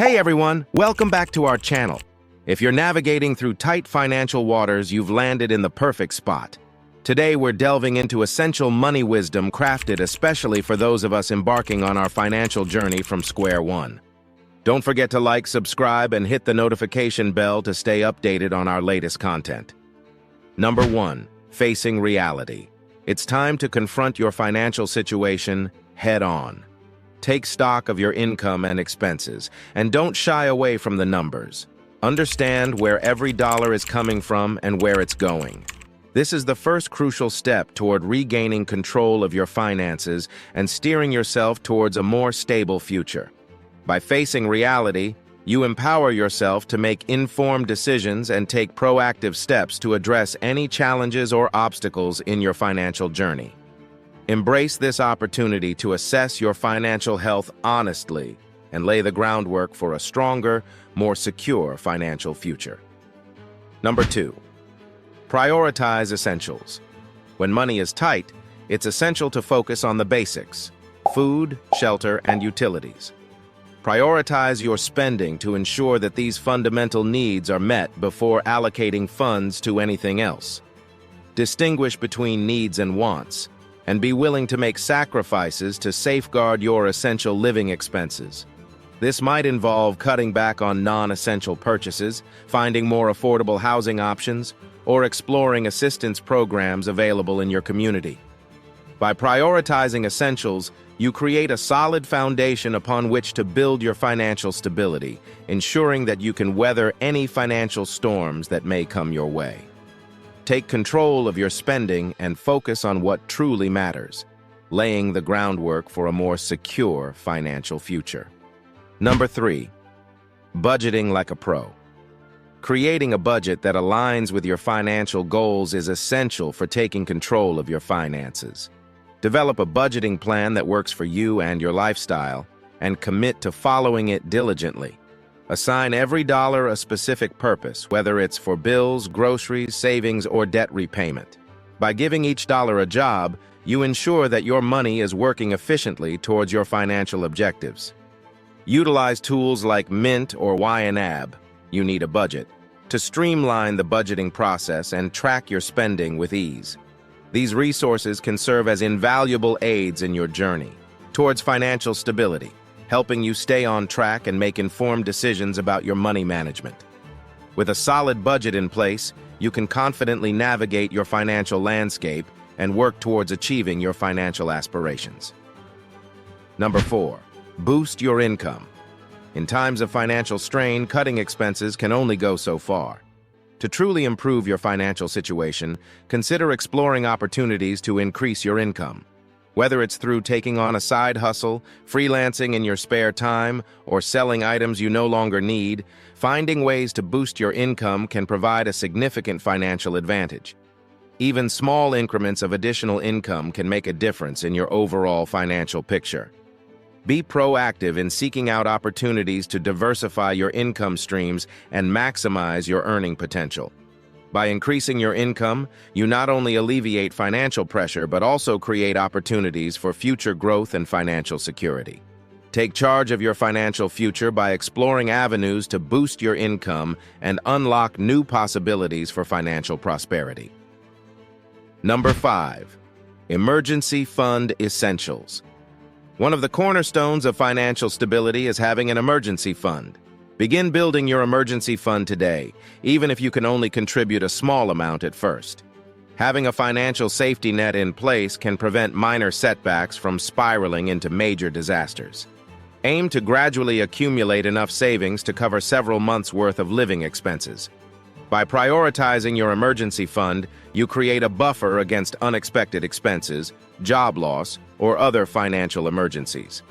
Hey everyone, welcome back to our channel. If you're navigating through tight financial waters, you've landed in the perfect spot. Today we're delving into essential money wisdom crafted especially for those of us embarking on our financial journey from square one. Don't forget to like, subscribe, and hit the notification bell to stay updated on our latest content. Number 1. Facing reality. It's time to confront your financial situation head-on. Take stock of your income and expenses, and don't shy away from the numbers. Understand where every dollar is coming from and where it's going. This is the first crucial step toward regaining control of your finances and steering yourself towards a more stable future. By facing reality, you empower yourself to make informed decisions and take proactive steps to address any challenges or obstacles in your financial journey. Embrace this opportunity to assess your financial health honestly and lay the groundwork for a stronger, more secure financial future. Number 2. Prioritize essentials. When money is tight, it's essential to focus on the basics: food, shelter, and utilities. Prioritize your spending to ensure that these fundamental needs are met before allocating funds to anything else. Distinguish between needs and wants, and be willing to make sacrifices to safeguard your essential living expenses. This might involve cutting back on non-essential purchases, finding more affordable housing options, or exploring assistance programs available in your community. By prioritizing essentials, you create a solid foundation upon which to build your financial stability, ensuring that you can weather any financial storms that may come your way. Take control of your spending and focus on what truly matters, laying the groundwork for a more secure financial future. Number 3. Budgeting like a pro. Creating a budget that aligns with your financial goals is essential for taking control of your finances. Develop a budgeting plan that works for you and your lifestyle, and commit to following it diligently. Assign every dollar a specific purpose, whether it's for bills, groceries, savings, or debt repayment. By giving each dollar a job, you ensure that your money is working efficiently towards your financial objectives. Utilize tools like Mint or YNAB, You Need a Budget, to streamline the budgeting process and track your spending with ease. These resources can serve as invaluable aids in your journey towards financial stability, helping you stay on track and make informed decisions about your money management. With a solid budget in place, you can confidently navigate your financial landscape and work towards achieving your financial aspirations. Number 4. Boost your income. In times of financial strain, cutting expenses can only go so far. To truly improve your financial situation, consider exploring opportunities to increase your income. Whether it's through taking on a side hustle, freelancing in your spare time, or selling items you no longer need, finding ways to boost your income can provide a significant financial advantage. Even small increments of additional income can make a difference in your overall financial picture. Be proactive in seeking out opportunities to diversify your income streams and maximize your earning potential. By increasing your income, you not only alleviate financial pressure but also create opportunities for future growth and financial security. Take charge of your financial future by exploring avenues to boost your income and unlock new possibilities for financial prosperity. Number 5. Emergency Fund Essentials. One of the cornerstones of financial stability is having an emergency fund. Begin building your emergency fund today, even if you can only contribute a small amount at first. Having a financial safety net in place can prevent minor setbacks from spiraling into major disasters. Aim to gradually accumulate enough savings to cover several months' worth of living expenses. By prioritizing your emergency fund, you create a buffer against unexpected expenses, job loss, or other financial emergencies.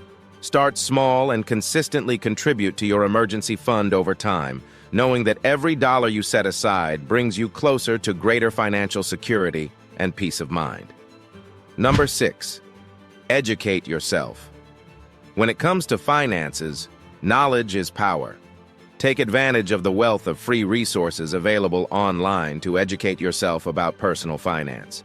Start small and consistently contribute to your emergency fund over time, knowing that every dollar you set aside brings you closer to greater financial security and peace of mind. Number 6. Educate yourself. When it comes to finances, knowledge is power. Take advantage of the wealth of free resources available online to educate yourself about personal finance.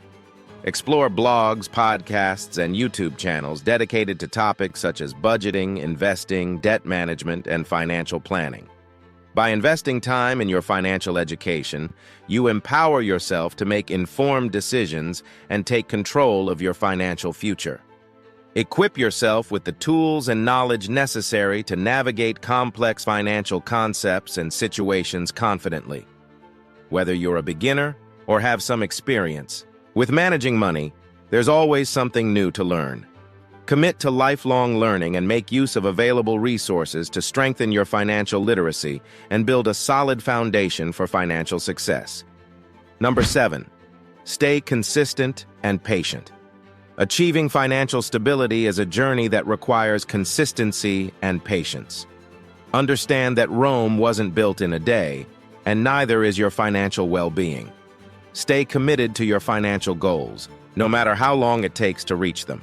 Explore blogs, podcasts, and YouTube channels dedicated to topics such as budgeting, investing, debt management, and financial planning. By investing time in your financial education, you empower yourself to make informed decisions and take control of your financial future. Equip yourself with the tools and knowledge necessary to navigate complex financial concepts and situations confidently. Whether you're a beginner or have some experience, with managing money, there's always something new to learn. Commit to lifelong learning and make use of available resources to strengthen your financial literacy and build a solid foundation for financial success. Number 7, stay consistent and patient. Achieving financial stability is a journey that requires consistency and patience. Understand that Rome wasn't built in a day, and neither is your financial well-being. Stay committed to your financial goals, no matter how long it takes to reach them.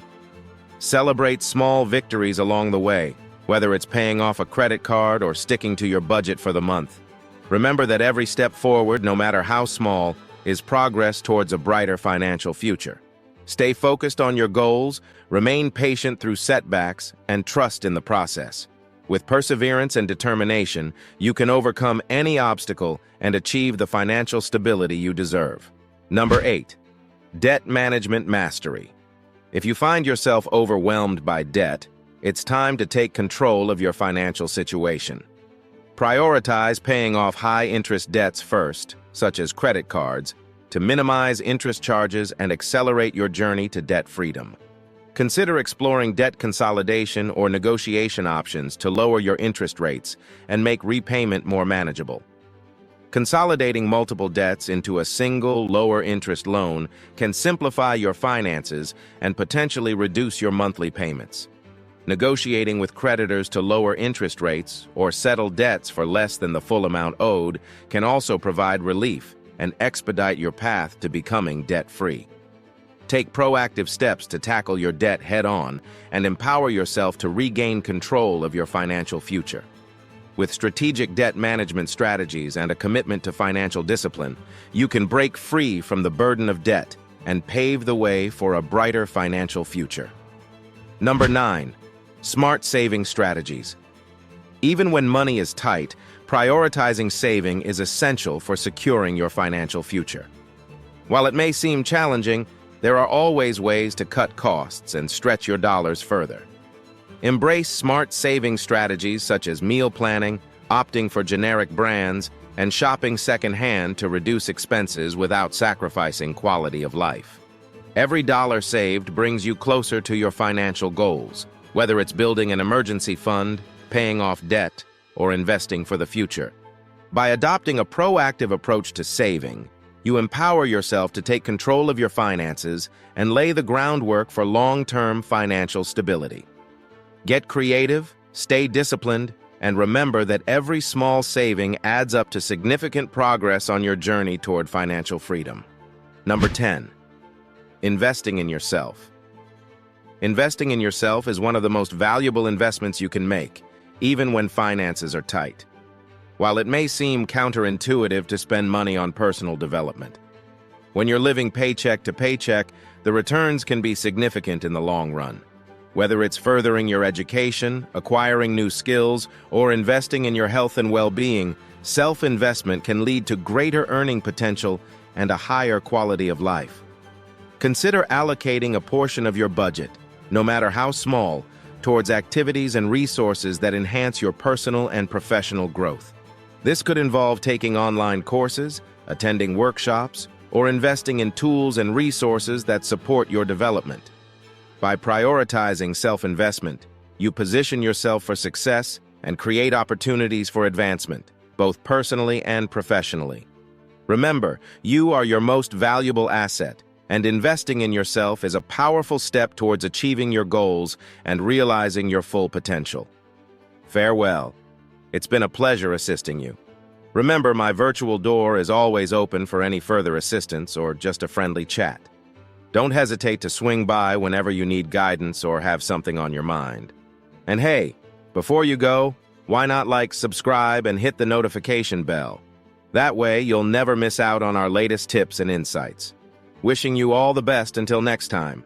Celebrate small victories along the way, whether it's paying off a credit card or sticking to your budget for the month. Remember that every step forward, no matter how small, is progress towards a brighter financial future. Stay focused on your goals, remain patient through setbacks, and trust in the process. With perseverance and determination, you can overcome any obstacle and achieve the financial stability you deserve. Number 8, debt management mastery. If you find yourself overwhelmed by debt, it's time to take control of your financial situation. Prioritize paying off high-interest debts first, such as credit cards, to minimize interest charges and accelerate your journey to debt freedom. Consider exploring debt consolidation or negotiation options to lower your interest rates and make repayment more manageable. Consolidating multiple debts into a single, lower-interest loan can simplify your finances and potentially reduce your monthly payments. Negotiating with creditors to lower interest rates or settle debts for less than the full amount owed can also provide relief and expedite your path to becoming debt-free. Take proactive steps to tackle your debt head-on and empower yourself to regain control of your financial future. With strategic debt management strategies and a commitment to financial discipline, you can break free from the burden of debt and pave the way for a brighter financial future. Number 9, smart saving strategies. Even when money is tight, prioritizing saving is essential for securing your financial future. While it may seem challenging, there are always ways to cut costs and stretch your dollars further. Embrace smart saving strategies such as meal planning, opting for generic brands, and shopping secondhand to reduce expenses without sacrificing quality of life. Every dollar saved brings you closer to your financial goals, whether it's building an emergency fund, paying off debt, or investing for the future. By adopting a proactive approach to saving, you empower yourself to take control of your finances and lay the groundwork for long-term financial stability. Get creative, stay disciplined, and remember that every small saving adds up to significant progress on your journey toward financial freedom. Number 10, investing in yourself. Investing in yourself is one of the most valuable investments you can make, even when finances are tight. While it may seem counterintuitive to spend money on personal development, when you're living paycheck to paycheck, the returns can be significant in the long run. Whether it's furthering your education, acquiring new skills, or investing in your health and well-being, self-investment can lead to greater earning potential and a higher quality of life. Consider allocating a portion of your budget, no matter how small, towards activities and resources that enhance your personal and professional growth. This could involve taking online courses, attending workshops, or investing in tools and resources that support your development. By prioritizing self-investment, you position yourself for success and create opportunities for advancement, both personally and professionally. Remember, you are your most valuable asset, and investing in yourself is a powerful step towards achieving your goals and realizing your full potential. Farewell. It's been a pleasure assisting you. Remember, my virtual door is always open for any further assistance or just a friendly chat. Don't hesitate to swing by whenever you need guidance or have something on your mind. And hey, before you go, why not like, subscribe, and hit the notification bell? That way, you'll never miss out on our latest tips and insights. Wishing you all the best until next time.